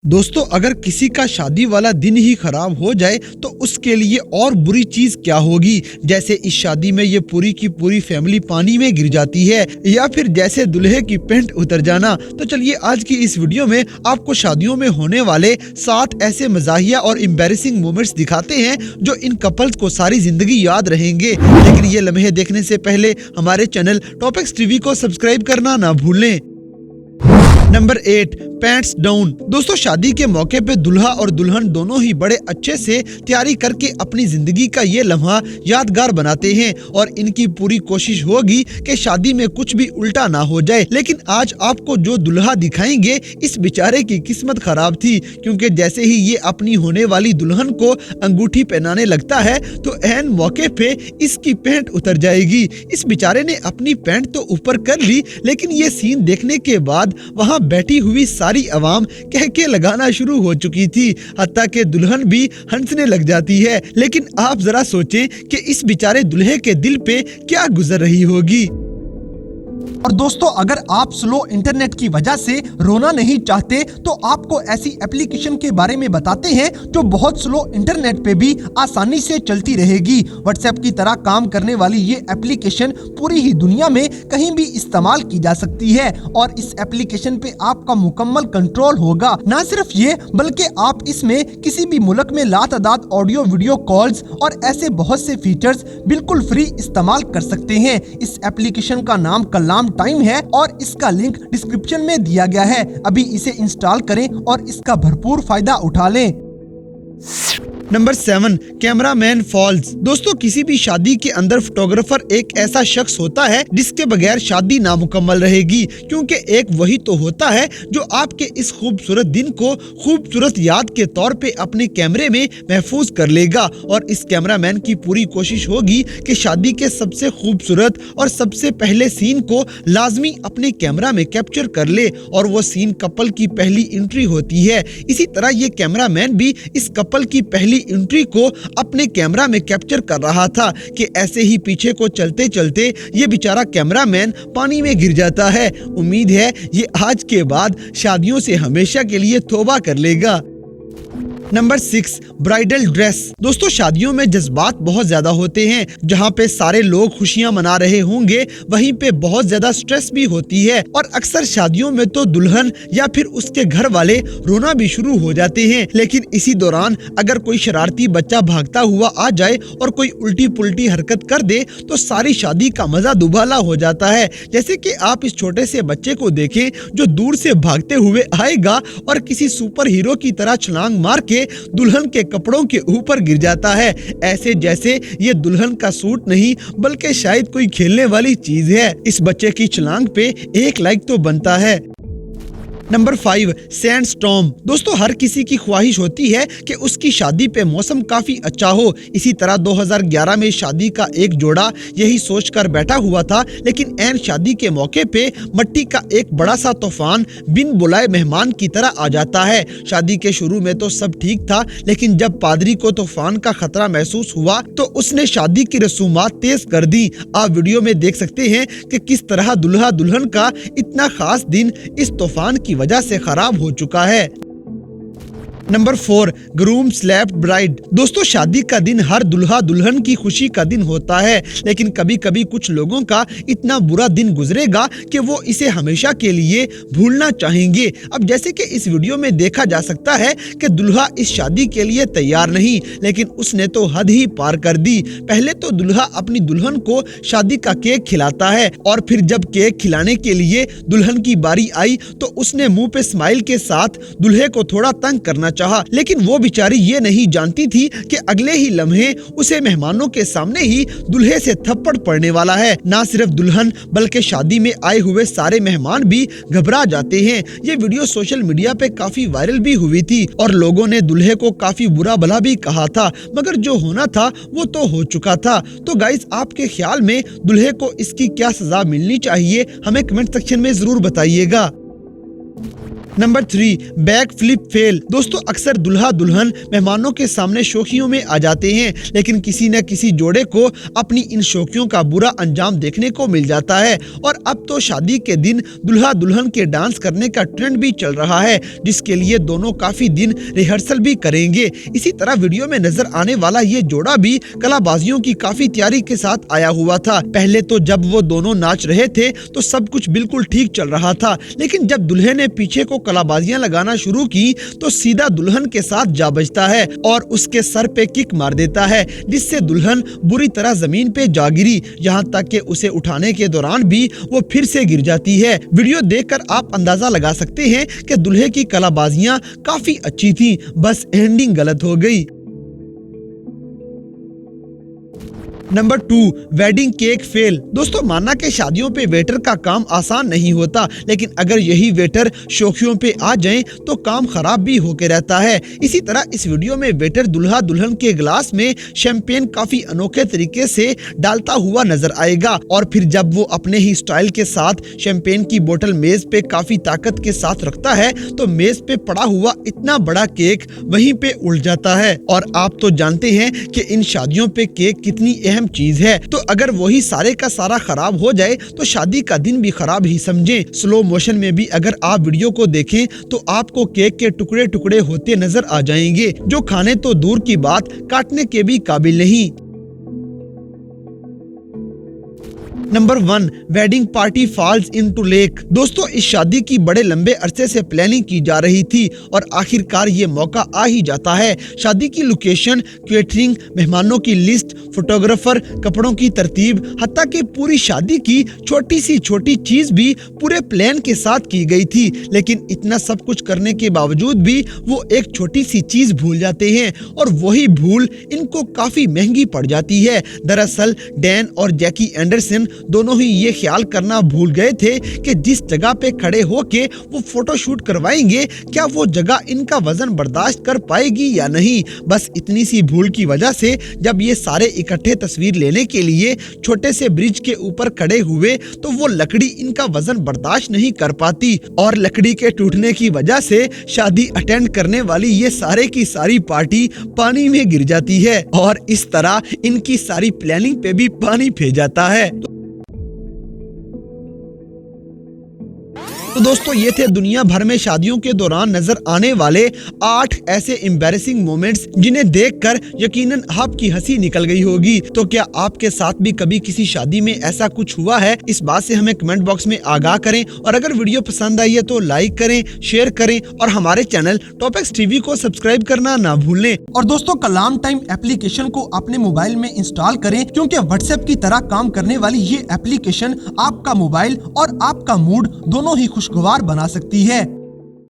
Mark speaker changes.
Speaker 1: दोस्तों अगर किसी का शादी वाला दिन ही खराब हो जाए तो उसके लिए और बुरी चीज क्या होगी। जैसे इस शादी में ये पूरी की पूरी फैमिली पानी में गिर जाती है, या फिर जैसे दूल्हे की पैंट उतर जाना। तो चलिए आज की इस वीडियो में आपको शादियों में होने वाले 7 ऐसे मजाहिया और एम्बैरेसिंग मोमेंट्स दिखाते हैं जो इन कपल्स को सारी जिंदगी याद रहेंगे। लेकिन ये लम्हे देखने से पहले हमारे चैनल टॉपिक्स टीवी को सब्सक्राइब करना ना भूलें। Number 8, pants down. दोस्तों शादी के मौके पे दुल्हा और दुल्हन दोनों ही बड़े अच्छे से तैयारी करके अपनी जिंदगी का ये लम्हा यादगार बनाते हैं और इनकी पूरी कोशिश होगी कि शादी में कुछ भी उल्टा ना हो जाए। लेकिन आज आपको जो दुल्हा दिखाएंगे इस बेचारे की किस्मत खराब थी, क्योंकि जैसे ही ये अपनी होने वाली दुल्हन को अंगूठी पहनाने लगता है तो ऐन मौके पे इसकी पैंट उतर जाएगी। इस बेचारे ने अपनी पैंट तो ऊपर कर ली, लेकिन ये सीन देखने के बाद वहाँ बैठी हुई सारी अवाम कहके लगाना शुरू हो चुकी थी, हत्ता कि दुल्हन भी हंसने लग जाती है। लेकिन आप जरा सोचें कि इस बेचारे दूल्हे के दिल पे क्या गुजर रही होगी। और दोस्तों अगर आप स्लो इंटरनेट की वजह से रोना नहीं चाहते तो आपको ऐसी एप्लीकेशन के बारे में बताते हैं जो बहुत स्लो इंटरनेट पे भी आसानी से चलती रहेगी। व्हाट्सएप की तरह काम करने वाली ये एप्लीकेशन पूरी ही दुनिया में कहीं भी इस्तेमाल की जा सकती है और इस एप्लीकेशन पे आपका मुकम्मल कंट्रोल होगा। ना सिर्फ ये बल्कि आप इसमें किसी भी मुल्क में लातादाद ऑडियो वीडियो कॉल्स और ऐसे बहुत से फीचर्स बिल्कुल फ्री इस्तेमाल कर सकते हैं। इस एप्लीकेशन का नाम कलाम टाइम है और इसका लिंक डिस्क्रिप्शन में दिया गया है। अभी इसे इंस्टॉल करें और इसका भरपूर फायदा उठा लें। Number 7, cameraman falls. दोस्तों किसी भी शादी के अंदर फोटोग्राफर एक ऐसा शख्स होता है जिसके बगैर शादी नामुकम्मल रहेगी, क्योंकि एक वही तो होता है जो आपके इस खूबसूरत दिन को खूबसूरत याद के तौर पे अपने कैमरे में महफूज कर लेगा। और इस कैमरामैन की पूरी कोशिश होगी कि शादी के सबसे खूबसूरत और सबसे पहले सीन को लाजमी अपने कैमरा में कैप्चर कर ले, और वो सीन कपल की पहली एंट्री होती है। इसी तरह ये कैमरामैन भी इस कपल की पहली एंट्री को अपने कैमरा में कैप्चर कर रहा था कि ऐसे ही पीछे को चलते चलते ये बेचारा कैमरामैन पानी में गिर जाता है। उम्मीद है ये आज के बाद शादियों से हमेशा के लिए तौबा कर लेगा। Number 6, bridal dress. दोस्तों शादियों में जज्बात बहुत ज्यादा होते हैं। जहाँ पे सारे लोग खुशियाँ मना रहे होंगे वहीं पे बहुत ज्यादा स्ट्रेस भी होती है, और अक्सर शादियों में तो दुल्हन या फिर उसके घर वाले रोना भी शुरू हो जाते हैं। लेकिन इसी दौरान अगर कोई शरारती बच्चा भागता हुआ आ जाए और कोई उल्टी पुल्टी हरकत कर दे तो सारी शादी का मजा दुबाला हो जाता है। जैसे कि आप इस छोटे से बच्चे को देखें जो दूर से भागते हुए आएगा और किसी सुपर हीरो की तरह छलांग मार के दुल्हन के कपड़ों के ऊपर गिर जाता है, ऐसे जैसे ये दुल्हन का सूट नहीं बल्कि शायद कोई खेलने वाली चीज है। इस बच्चे की छलांग पे 1 लाइक तो बनता है। Number 5, sand storm. दोस्तों हर किसी की ख्वाहिश होती है कि उसकी शादी पे मौसम काफी अच्छा हो। इसी तरह 2011 में शादी का एक जोड़ा यही सोचकर बैठा हुआ था, लेकिन ऐन शादी के मौके पे मट्टी का एक बड़ा सा तूफान बिन बुलाए मेहमान की तरह आ जाता है। शादी के शुरू में तो सब ठीक था, लेकिन जब पादरी को तूफान का खतरा महसूस हुआ तो उसने शादी की रसूमात तेज कर दी। आप वीडियो में देख सकते हैं कि किस तरह दुल्हा दुल्हन का इतना खास दिन इस तूफान की वजह से खराब हो चुका है। Number 4, groom slapped bride. दोस्तों शादी का दिन हर दुल्हा दुल्हन की खुशी का दिन होता है, लेकिन कभी कभी कुछ लोगों का इतना बुरा दिन गुजरेगा कि वो इसे हमेशा के लिए भूलना चाहेंगे। अब जैसे कि इस वीडियो में देखा जा सकता है कि दुल्हा इस शादी के लिए तैयार नहीं, लेकिन उसने तो हद ही पार कर दी। पहले तो दुल्हा अपनी दुल्हन को शादी का केक खिलाता है, और फिर जब केक खिलाने के लिए दुल्हन की बारी आई तो उसने मुंह पे स्माइल के साथ दुल्हे को थोड़ा तंग करना चाहा, लेकिन वो बेचारी ये नहीं जानती थी कि अगले ही लम्हे उसे मेहमानों के सामने ही दुल्हे से थप्पड़ पड़ने वाला है। ना सिर्फ दुल्हन बल्कि शादी में आए हुए सारे मेहमान भी घबरा जाते हैं। ये वीडियो सोशल मीडिया पे काफी वायरल भी हुई थी और लोगों ने दुल्हे को काफी बुरा भला भी कहा था, मगर जो होना था वो तो हो चुका था। तो गाइस आपके ख्याल में दुल्हे को इसकी क्या सजा मिलनी चाहिए, हमें कमेंट सेक्शन में जरूर बताइएगा। Number 3, back flip fail. दोस्तों अक्सर दुल्हा दुल्हन मेहमानों के सामने शौकियों में आ जाते हैं, लेकिन किसी न किसी जोड़े को अपनी इन शौकियों का बुरा अंजाम देखने को मिल जाता है। और अब तो शादी के दिन दुल्हा दुल्हन के डांस करने का ट्रेंड भी चल रहा है, जिसके लिए दोनों काफी दिन रिहर्सल भी करेंगे। इसी तरह वीडियो में नजर आने वाला ये जोड़ा भी कलाबाजियों की काफी तैयारी के साथ आया हुआ था। पहले तो जब वो दोनों नाच रहे थे तो सब कुछ बिल्कुल ठीक चल रहा था, लेकिन जब दूल्हे ने पीछे को कलाबाजियां लगाना शुरू की तो सीधा दुल्हन के साथ जा बजता है और उसके सर पे किक मार देता है, जिससे दुल्हन बुरी तरह जमीन पे जा गिरी। यहाँ तक कि उसे उठाने के दौरान भी वो फिर से गिर जाती है। वीडियो देखकर आप अंदाजा लगा सकते हैं कि दूल्हे की कलाबाजियां काफी अच्छी थी, बस एंडिंग गलत हो गई। Number 2, wedding cake fail. दोस्तों माना कि शादियों पे वेटर का काम आसान नहीं होता, लेकिन अगर यही वेटर शौकियों पे आ जाएं तो काम खराब भी होके रहता है। इसी तरह इस वीडियो में वेटर दुल्हा दुल्हन के गिलास में शैंपेन काफी अनोखे तरीके से डालता हुआ नजर आएगा, और फिर जब वो अपने ही स्टाइल के साथ शैंपेन की बोतल मेज पे काफी ताकत के साथ रखता है तो मेज पे पड़ा हुआ इतना बड़ा केक वहीं पे उल्ट जाता है। और आप तो जानते हैं कि इन शादियों पे केक कितनी चीज है, तो अगर वही सारे का सारा खराब हो जाए तो शादी का दिन भी खराब ही समझें। स्लो मोशन में भी अगर आप वीडियो को देखें तो आपको केक के टुकड़े टुकड़े होते नजर आ जाएंगे, जो खाने तो दूर की बात काटने के भी काबिल नहीं। Number 1, wedding party falls into lake. दोस्तों इस शादी की बड़े लंबे अरसे से प्लानिंग की जा रही थी और आखिरकार ये मौका आ ही जाता है। शादी की लोकेशन, केटरिंग, मेहमानों की लिस्ट, फोटोग्राफर, कपड़ों की तरतीब, हत्ता कि पूरी शादी की छोटी सी छोटी चीज भी पूरे प्लान के साथ की गई थी। लेकिन इतना सब कुछ करने के बावजूद भी वो एक छोटी सी चीज भूल जाते हैं, और वही भूल इनको काफी महंगी पड़ जाती है। दरअसल डैन और जैकी एंडरसन दोनों ही ये ख्याल करना भूल गए थे कि जिस जगह पे खड़े होके वो फोटो शूट करवाएंगे, क्या वो जगह इनका वजन बर्दाश्त कर पाएगी या नहीं। बस इतनी सी भूल की वजह से जब ये सारे इकट्ठे तस्वीर लेने के लिए छोटे से ब्रिज के ऊपर खड़े हुए तो वो लकड़ी इनका वजन बर्दाश्त नहीं कर पाती, और लकड़ी के टूटने की वजह से शादी अटेंड करने वाली ये सारे की सारी पार्टी पानी में गिर जाती है, और इस तरह इनकी सारी प्लानिंग पे भी पानी फेर जाता है। तो दोस्तों ये थे दुनिया भर में शादियों के दौरान नजर आने वाले 8 ऐसे एम्बैरेसिंग मोमेंट्स जिन्हें देखकर यकीनन आपकी हंसी निकल गई होगी। तो क्या आपके साथ भी कभी किसी शादी में ऐसा कुछ हुआ है? इस बात से हमें कमेंट बॉक्स में आगाह करें, और अगर वीडियो पसंद आई है तो लाइक करें, शेयर करें, और हमारे चैनल टॉपिक्स टीवी को सब्सक्राइब करना ना भूलें। और दोस्तों कलाम टाइम एप्लीकेशन को अपने मोबाइल में इंस्टॉल करें, क्योंकि व्हाट्सएप की तरह काम करने वाली ये एप्लीकेशन आपका मोबाइल और आपका मूड दोनों ही खुशगवार बना सकती है।